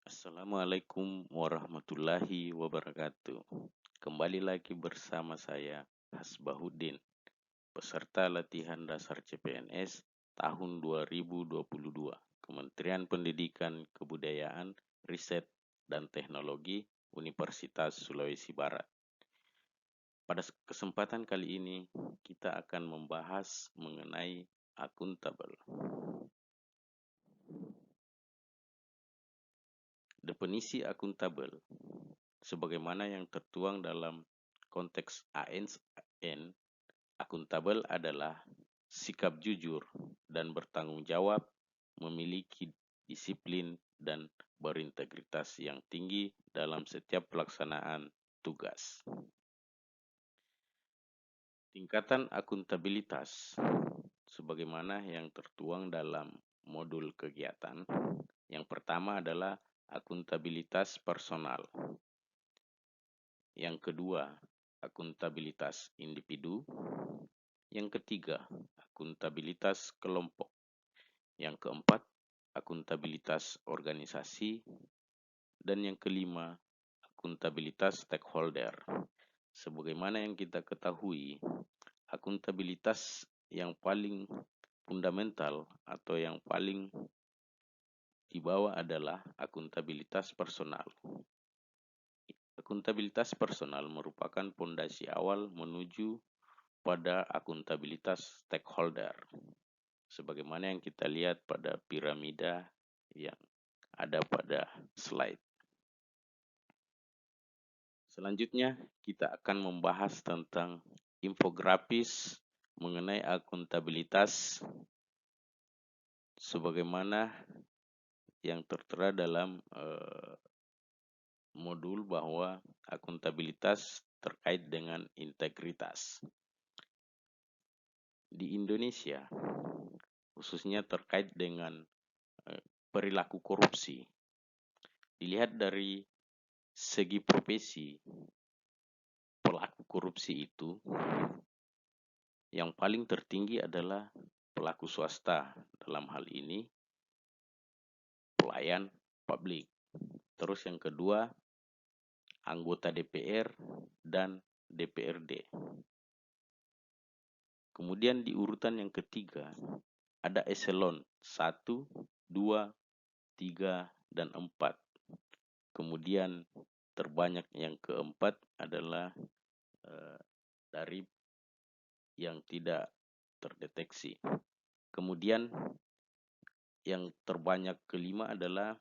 Assalamualaikum warahmatullahi wabarakatuh. Kembali lagi bersama saya, Hasbahuddin, peserta latihan dasar CPNS tahun 2022, Kementerian Pendidikan, Kebudayaan, Riset, dan Teknologi Universitas Sulawesi Barat. Pada kesempatan kali ini, kita akan membahas mengenai akuntabel. Definisi akuntabel sebagaimana yang tertuang dalam konteks ASN, akuntabel adalah sikap jujur dan bertanggung jawab, memiliki disiplin dan berintegritas yang tinggi dalam setiap pelaksanaan tugas. Tingkatan akuntabilitas sebagaimana yang tertuang dalam modul kegiatan. Yang pertama adalah akuntabilitas personal. Yang kedua, akuntabilitas individu. Yang ketiga, akuntabilitas kelompok. Yang keempat, akuntabilitas organisasi. Dan yang kelima, akuntabilitas stakeholder. Sebagaimana yang kita ketahui, akuntabilitas yang paling fundamental atau yang paling di bawah adalah akuntabilitas personal. Akuntabilitas personal merupakan fondasi awal menuju pada akuntabilitas stakeholder. Sebagaimana yang kita lihat pada piramida yang ada pada slide. Selanjutnya kita akan membahas tentang infografis mengenai akuntabilitas sebagaimana yang tertera dalam modul bahwa akuntabilitas terkait dengan integritas. Di Indonesia, khususnya terkait dengan perilaku korupsi, dilihat dari segi profesi pelaku korupsi itu, yang paling tertinggi adalah pelaku swasta, dalam hal ini pelayan publik. Terus yang kedua, anggota DPR dan DPRD. Kemudian di urutan yang ketiga, ada eselon 1, 2, 3, dan 4. Kemudian terbanyak yang keempat adalah dari yang tidak terdeteksi. Kemudian yang terbanyak kelima adalah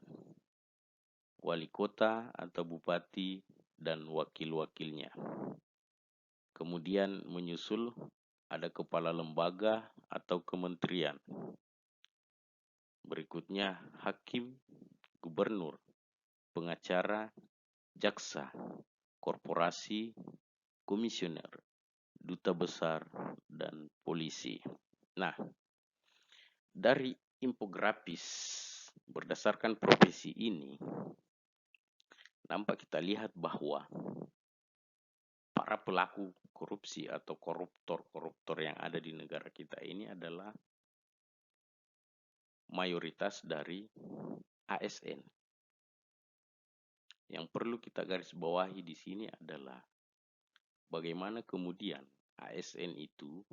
wali kota atau bupati dan wakil-wakilnya. Kemudian menyusul ada kepala lembaga atau kementerian. Berikutnya hakim, gubernur, pengacara, jaksa, korporasi, komisioner, duta besar, dan polisi. Nah, dari infografis berdasarkan profesi ini, nampak kita lihat bahwa para pelaku korupsi atau koruptor yang ada di negara kita ini adalah mayoritas dari ASN. Yang perlu kita garis bawahi di sini adalah bagaimana kemudian ASN itu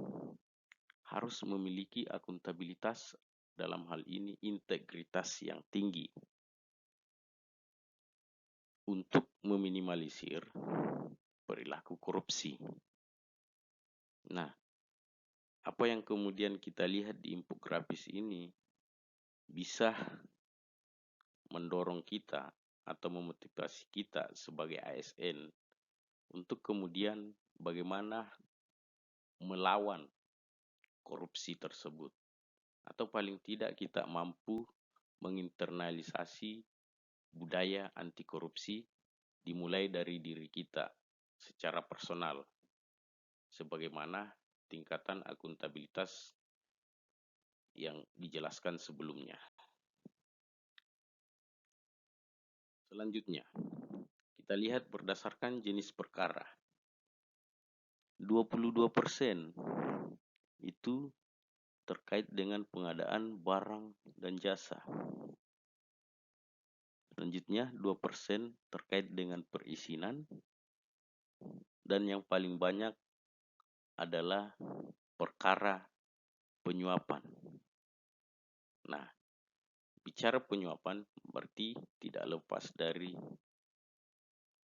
harus memiliki akuntabilitas, dalam hal ini integritas yang tinggi untuk meminimalisir perilaku korupsi. Nah, apa yang kemudian kita lihat di infografis ini bisa mendorong kita atau memotivasi kita sebagai ASN untuk kemudian bagaimana melawan korupsi tersebut, atau paling tidak kita mampu menginternalisasi budaya anti korupsi dimulai dari diri kita secara personal, sebagaimana tingkatan akuntabilitas yang dijelaskan sebelumnya. Selanjutnya, kita lihat berdasarkan jenis perkara. 22% itu terkait dengan pengadaan barang dan jasa. Selanjutnya 2% terkait dengan perizinan, dan yang paling banyak adalah perkara penyuapan. Nah, bicara penyuapan berarti tidak lepas dari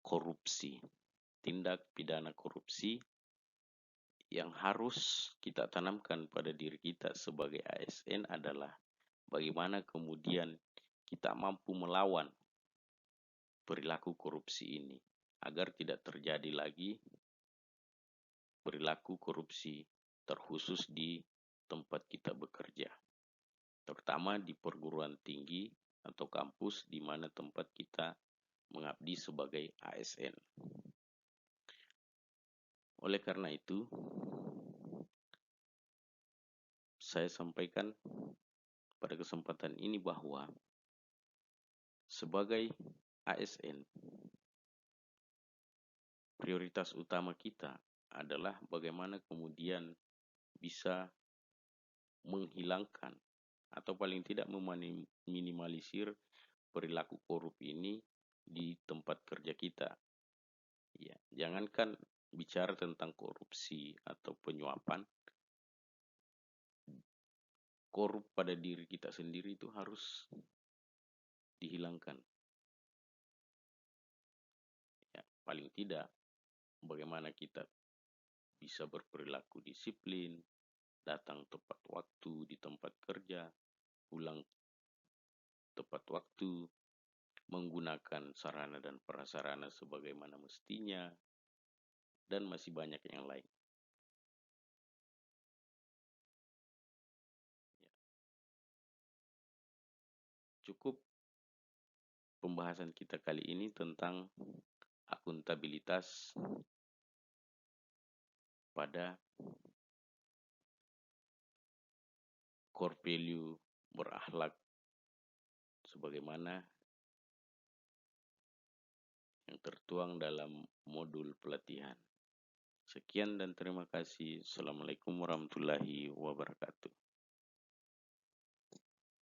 korupsi. Tindak pidana korupsi yang harus kita tanamkan pada diri kita sebagai ASN adalah bagaimana kemudian kita mampu melawan perilaku korupsi ini agar tidak terjadi lagi perilaku korupsi terkhusus di tempat kita bekerja, terutama di perguruan tinggi atau kampus di mana tempat kita mengabdi sebagai ASN. Oleh karena itu, saya sampaikan pada kesempatan ini bahwa sebagai ASN, prioritas utama kita adalah bagaimana kemudian bisa menghilangkan atau paling tidak meminimalisir perilaku korup ini di tempat kerja kita. Ya, jangankan bicara tentang korupsi atau penyuapan, korup pada diri kita sendiri itu harus dihilangkan. Ya, paling tidak bagaimana kita bisa berperilaku disiplin, datang tepat waktu di tempat kerja, pulang tepat waktu, menggunakan sarana dan prasarana sebagaimana mestinya, dan masih banyak yang lain. Cukup pembahasan kita kali ini tentang akuntabilitas pada core value berakhlak sebagaimana yang tertuang dalam modul pelatihan. Sekian dan terima kasih. Assalamualaikum warahmatullahi wabarakatuh.